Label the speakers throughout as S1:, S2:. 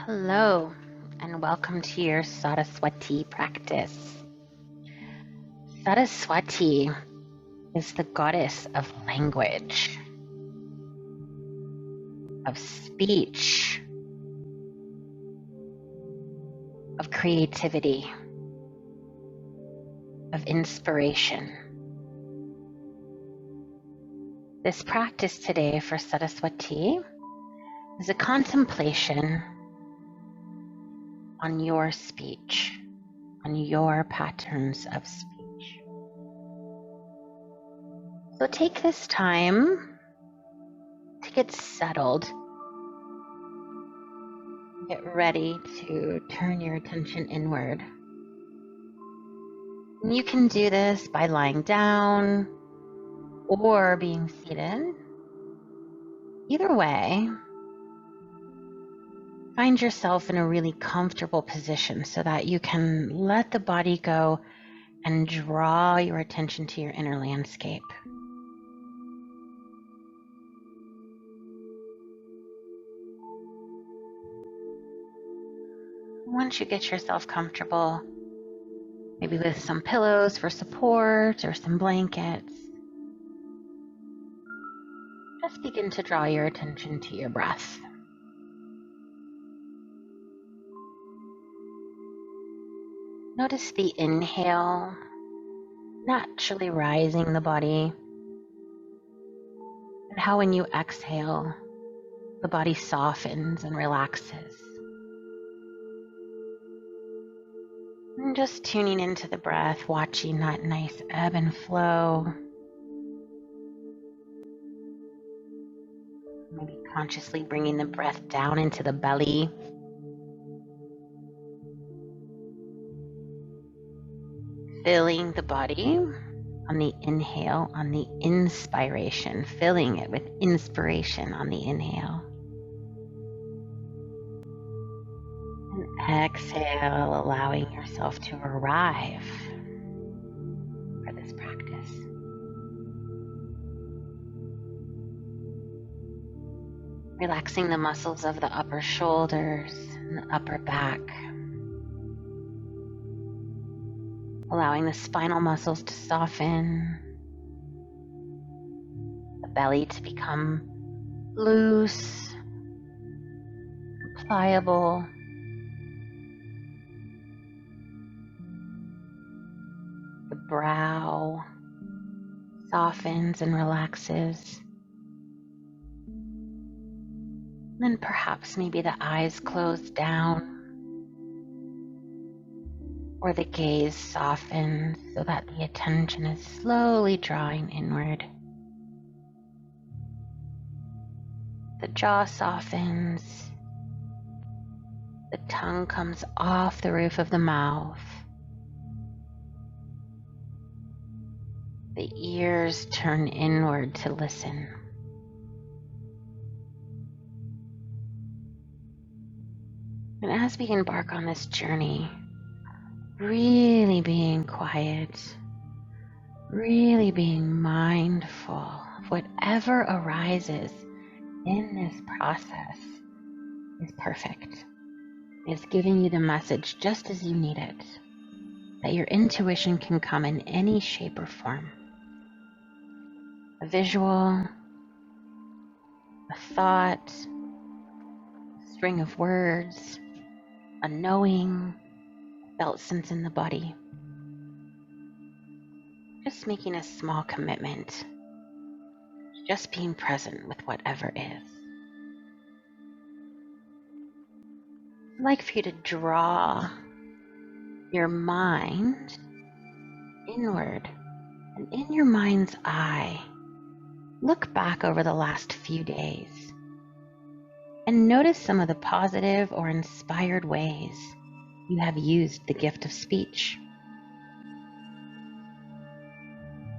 S1: Hello, and welcome to your Saraswati practice. Saraswati is the goddess of language, of speech, of creativity, of inspiration. This practice today for Saraswati is a contemplation on your speech, on your patterns of speech. So take this time to get settled. Get ready to turn your attention inward. And you can do this by lying down or being seated. Either way, find yourself in a really comfortable position so that you can let the body go and draw your attention to your inner landscape. Once you get yourself comfortable, maybe with some pillows for support or some blankets, just begin to draw your attention to your breath. Notice the inhale naturally rising the body, and how when you exhale, the body softens and relaxes. And just tuning into the breath, watching that nice ebb and flow. Maybe consciously bringing the breath down into the belly. Filling the body on the inhale, on the inspiration, filling it with inspiration on the inhale. And exhale, allowing yourself to arrive for this practice. Relaxing the muscles of the upper shoulders and the upper back. Allowing the spinal muscles to soften, the belly to become loose, pliable. The brow softens and relaxes. Then perhaps maybe the eyes close down, or the gaze softens so that the attention is slowly drawing inward. The jaw softens, the tongue comes off the roof of the mouth, the ears turn inward to listen. And as we embark on this journey, really being quiet, really being mindful of whatever arises in this process is perfect. It's giving you the message just as you need it, that your intuition can come in any shape or form. A visual, a thought, a string of words, a knowing, felt sense in the body. Just making a small commitment, just being present with whatever is. I'd like for you to draw your mind inward, and in your mind's eye, look back over the last few days and notice some of the positive or inspired ways you have used the gift of speech.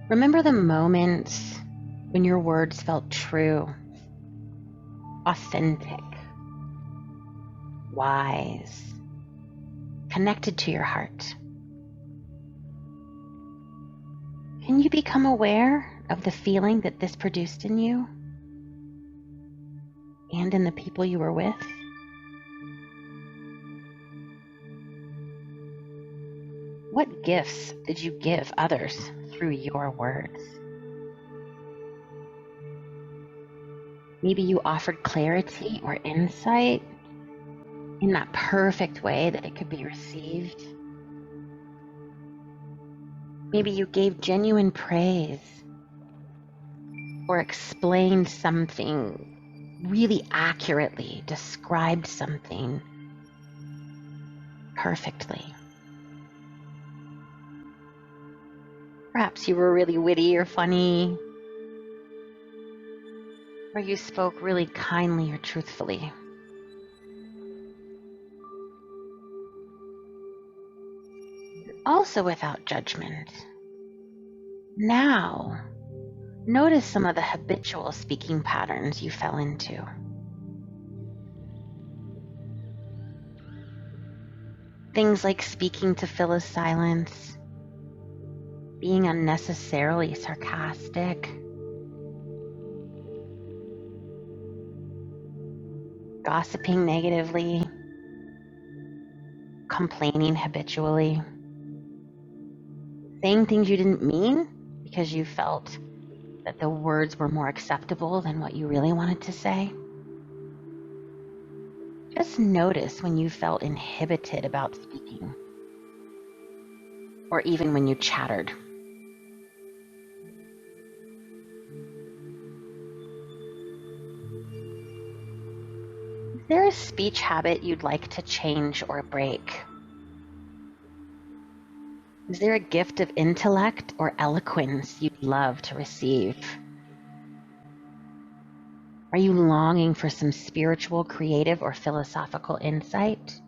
S1: Remember the moments when your words felt true, authentic, wise, connected to your heart. Can you become aware of the feeling that this produced in you and in the people you were with? What gifts did you give others through your words? Maybe you offered clarity or insight in that perfect way that it could be received. Maybe you gave genuine praise or explained something really accurately, described something perfectly. Perhaps you were really witty or funny, or you spoke really kindly or truthfully. Also without judgment. Now, notice some of the habitual speaking patterns you fell into. Things like speaking to fill a silence, being unnecessarily sarcastic, gossiping negatively, complaining habitually, saying things you didn't mean because you felt that the words were more acceptable than what you really wanted to say. Just notice when you felt inhibited about speaking, or even when you chattered. Is there a speech habit you'd like to change or break? Is there a gift of intellect or eloquence you'd love to receive? Are you longing for some spiritual, creative, or philosophical insight?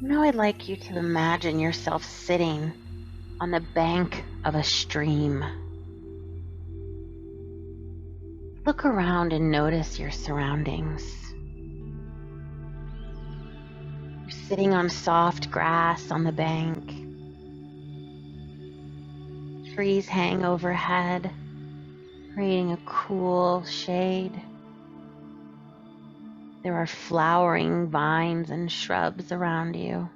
S1: Now I'd like you to imagine yourself sitting on the bank of a stream. Look around and notice your surroundings. You're sitting on soft grass on the bank. Trees hang overhead, creating a cool shade. There are flowering vines and shrubs around you.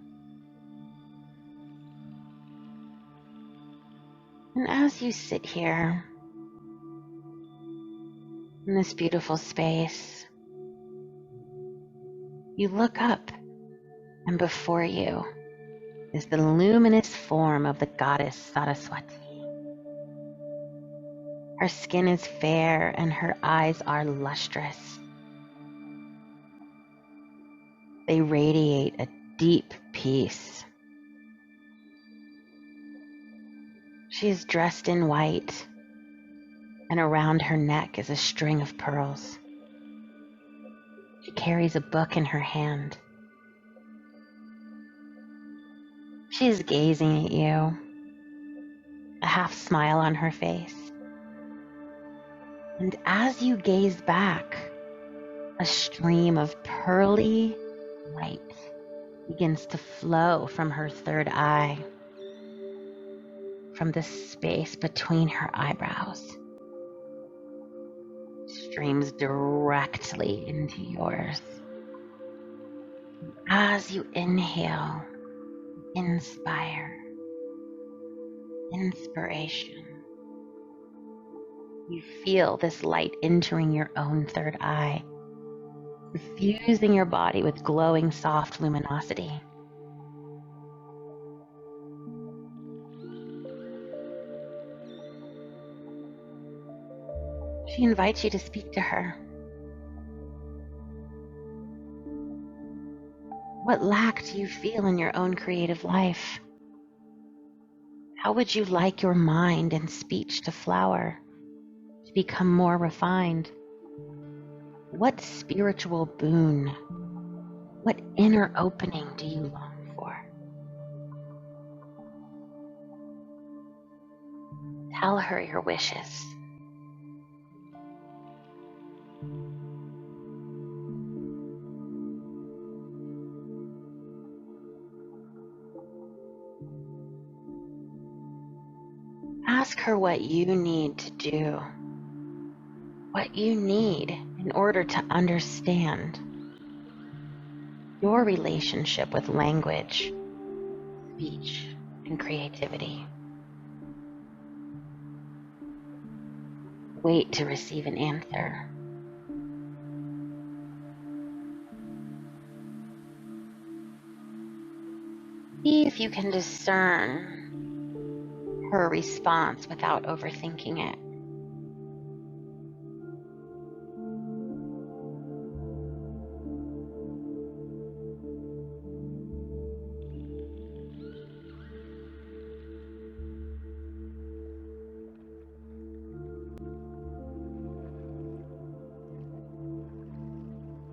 S1: And as you sit here in this beautiful space, you look up, and before you is the luminous form of the goddess Saraswati. Her skin is fair and her eyes are lustrous. They radiate a deep peace. She is dressed in white, and around her neck is a string of pearls. She carries a book in her hand. She is gazing at you, a half smile on her face. And as you gaze back, a stream of pearly light begins to flow from her third eye, from the space between her eyebrows. Streams directly into yours. As you inhale, inspire, inspiration. You feel this light entering your own third eye, suffusing your body with glowing soft luminosity. She invites you to speak to her. What lack do you feel in your own creative life? How would you like your mind and speech to flower, to become more refined? What spiritual boon, what inner opening do you long for? Tell her your wishes. ask her what you need to do, what you need in order to understand your relationship with language, speech, and creativity. Wait to receive an answer. See if you can discern her response without overthinking it.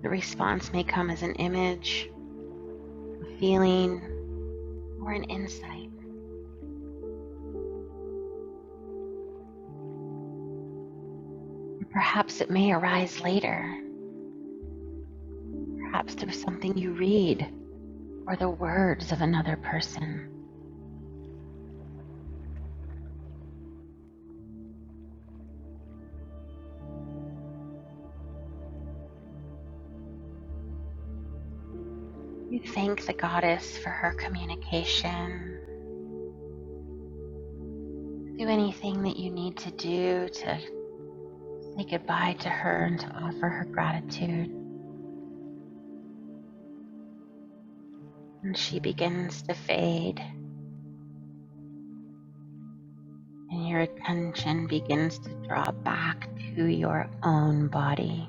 S1: The response may come as an image, a feeling, or an insight. Perhaps it may arise later, perhaps through something you read or the words of another person. You thank the goddess for her communication. Do anything that you need to do to say goodbye to her and to offer her gratitude. And she begins to fade. And your attention begins to draw back to your own body,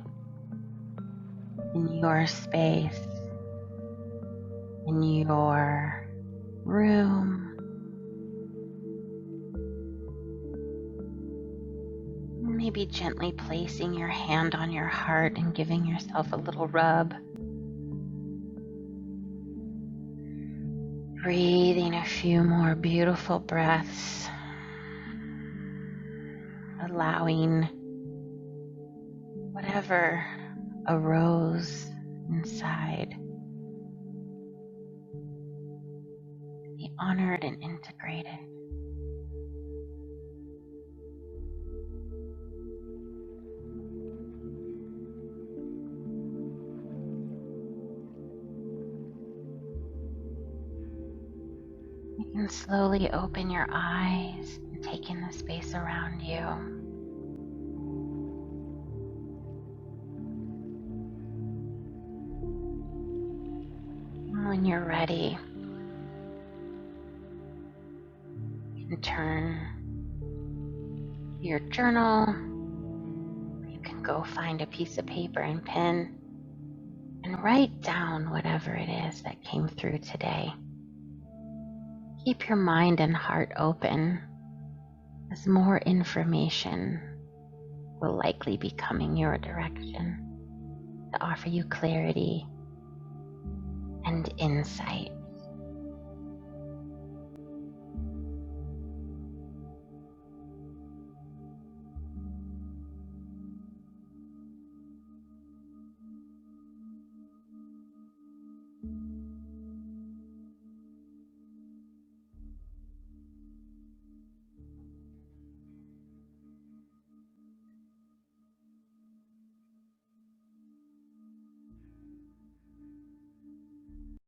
S1: in your space, in your room. Maybe gently placing your hand on your heart and giving yourself a little rub. Breathing a few more beautiful breaths. Allowing whatever arose inside to be honored and integrated. You can slowly open your eyes and take in the space around you. When you're ready, you can turn to your journal. You can go find a piece of paper and pen and write down whatever it is that came through today. Keep your mind and heart open, as more information will likely be coming your direction to offer you clarity and insight.